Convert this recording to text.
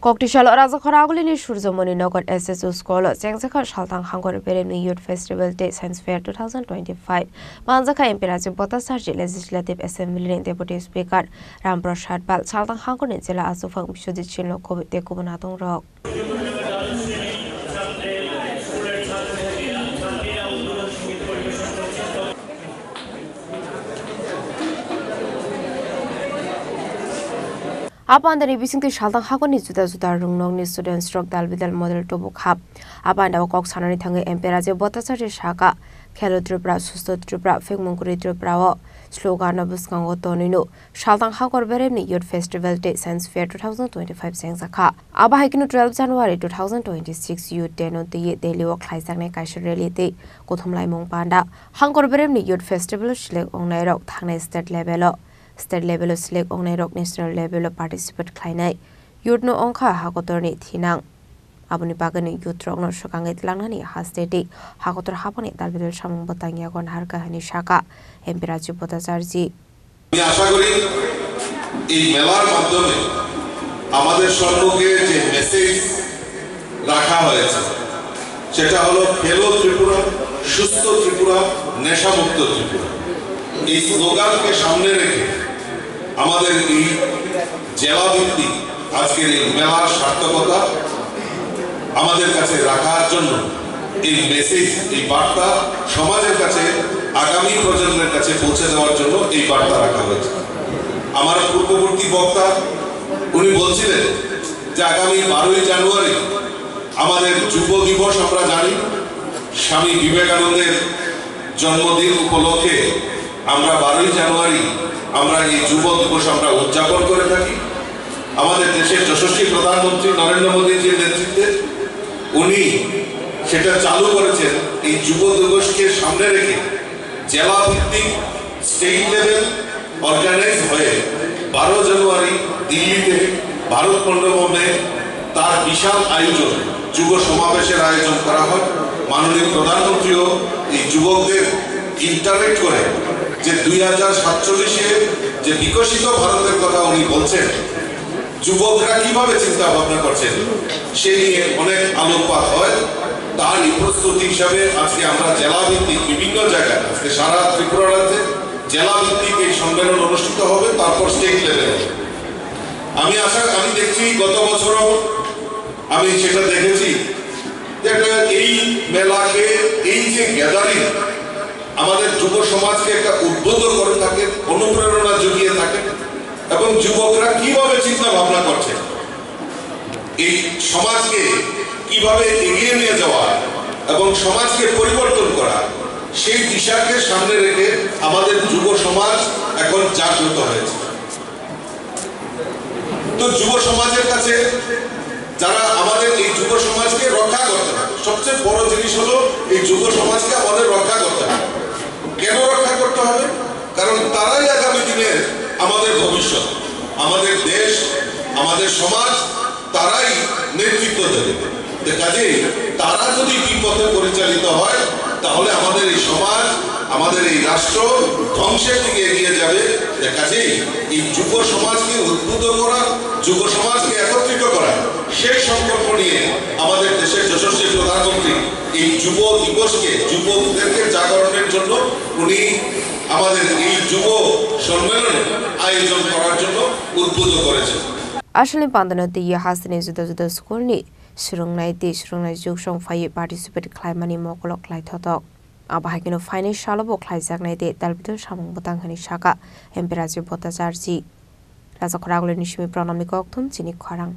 Koktisal Razakaragulini Shurzomoni Nogot SSU Scholar, Zangzaka Shaltang Hangor Beremi Youth Festival Day Science Fair 2025. Manzaka Imperative Botasarji Legislative Assembly Deputy Speaker Ramprashad Bal Shaltang Hangor in Zilla Asufang Shudichin Loko de Kubanatong Rock. Upon the revising the Shaltang Hagoni to the Zuda Rungnong student stroke Dalvidal model to book hub. Upon the Cox Hanani Tanga Emperative Botasar Shaka, Kelo Trupra, Susto Trupra, Figmunguri Trupra, slogan of Buskango Tonino, Shaltang Hagor Beremi Youth Festival Day Science Fair 2025 Sangzaka. Abahikino 12 January 2026 Youth Day no the daily walk Lysane Kashirelite, Kotumlai Mong Panda, Hangor Beremi Youth Festival Shleg on Nairok, Tangna State Level. State level select on Nairok national level participate Kleinai. You'd no onka Hakotorni Tinang. Abuni Bagani youth rock no Shokanget Langani has stated Hakotor Haponi Dalvidal Shamon Botania on Harka Hanishaka, Emperachi Botasarji. Ashaguri in Melar Madome, Amade Shormoke, message Raka Hoyes, Chetaholo, Hello Tripura, Shusto Tripura, Nesha Mukto Tripura. Is Logan Shamne. আমাদের এই জেলা ভিত্তিক আজকের এই মেলার সার্থকতা আমাদের কাছে রাখার জন্য এই মেসেজ এই বার্তা সমাজের কাছে আগামী প্রজন্মের কাছে পৌঁছে দেওয়ার জন্য এই বার্তা রাখা হয়েছে আমার পূর্ববর্তী বক্তা উনি বলছিলেন যে আগামী 12 জানুয়ারি আমাদের যুব দিবস আমরা জানি স্বামী বিবেকানন্দের জন্মদিন উপলক্ষে আমরা 12 জানুয়ারি আমরা এই যুব দিবস আমরা উদযাপন করে থাকি আমাদের দেশের যশস্বী প্রধানমন্ত্রী নরেন্দ্র মোদীজির নেতৃত্বে উনি সেটা চালু করেছেন এই যুব দিবসকে সামনে রেখে জেলা ভিত্তিক স্টেট লেভেল অর্গানাইজ হয়ে 12 জানুয়ারি দিল্লিতে ভারত মণ্ডপে তার বিশাল আয়োজন যুব সমাবেশের আয়োজন করা হয় মাননীয় প্রধানমন্ত্রীও এই যুবকদের ইন্টারেক্ট করে যে 2047 এ যে বিকশিত ভারতের কথা উনি বলছেন যুবকরা কিভাবে চিন্তা ভাবনা করছেন সেই নিয়ে অনেক আলোকপাত হয় তার প্রস্তুতি হিসাবে আজকে আমরা জেলা ভিত্তিক বিভিন্ন জায়গায় আজকে সারা ত্রিপুরা রাজ্যে জেলা ভিত্তিক এই সম্মেলন অনুষ্ঠিত হবে তারপর স্টেট লেভেলে আমি দেখছি গত বছরও আমি সেটা দেখেছি যে এই মেলাকে এই যে গ্যাদারিং আমাদের যুব সমাজকে একটা উদ্বুদ্ধ করে থাকে অনুপ্রেরণা জুগিয়ে থাকে এবং যুবকরা কিভাবে চিন্তা ভাবনা করছে এই সমাজকে কিভাবে এগিয়ে নিয়ে যাওয়া এবং সমাজকে পরিবর্তন করা সেই দিশাকে সামনে রেখে আমাদের যুব সমাজ এখন জাগ্রত হয়েছে তো যুব সমাজের কাছে যারা আমাদের এই যুব সমাজকে রক্ষা করতে হবে সবচেয়ে বড় জিনিস হলো এই যুব সমাজকে আমাদের রক্ষা করতে হবে কেন রক্ষা করতে হবে কারণ তারাই আগামী দিনের আমাদের ভবিষ্যৎ আমাদের দেশ আমাদের সমাজ তারাই নেতৃত্ব দেবে কাজেই তারা যদি বিপথে পরিচালিত হয় তাহলে আমাদের এই সমাজ আমাদের এই রাষ্ট্র ধ্বংসের দিকে এগিয়ে যাবে কাজেই এই যুব সমাজকে উদ্বুদ্ধ করা যুব সমাজকে একত্রিত করা সেই সংকল্প নিয়ে আমাদের দেশের যশস্বী প্রধানমন্ত্রী এই যুব দিবসকে যুবকদেরকে জাগরণের জন্য উনি আমাদের এই যুব সম্মেলন আয়োজন করার জন্য উদ্বুদ্ধ করেছেন আসলে পান্দানতে ইয়া হাসনে জুদা জুদা স্কুলনি সুরংনাই যুগসং ফাই পার্টিসিপেট খাইমানি মকলক খাইথতক আবাহাকিনো ফাইনাল শালবো খাইজাকনাইতে দালবিদর সামং বতাংহানি শাখা এম্পেরাজি বতাচারজি রাজাখরাগুলো নিশমি প্রণামিক অক্তম চিনি খরাং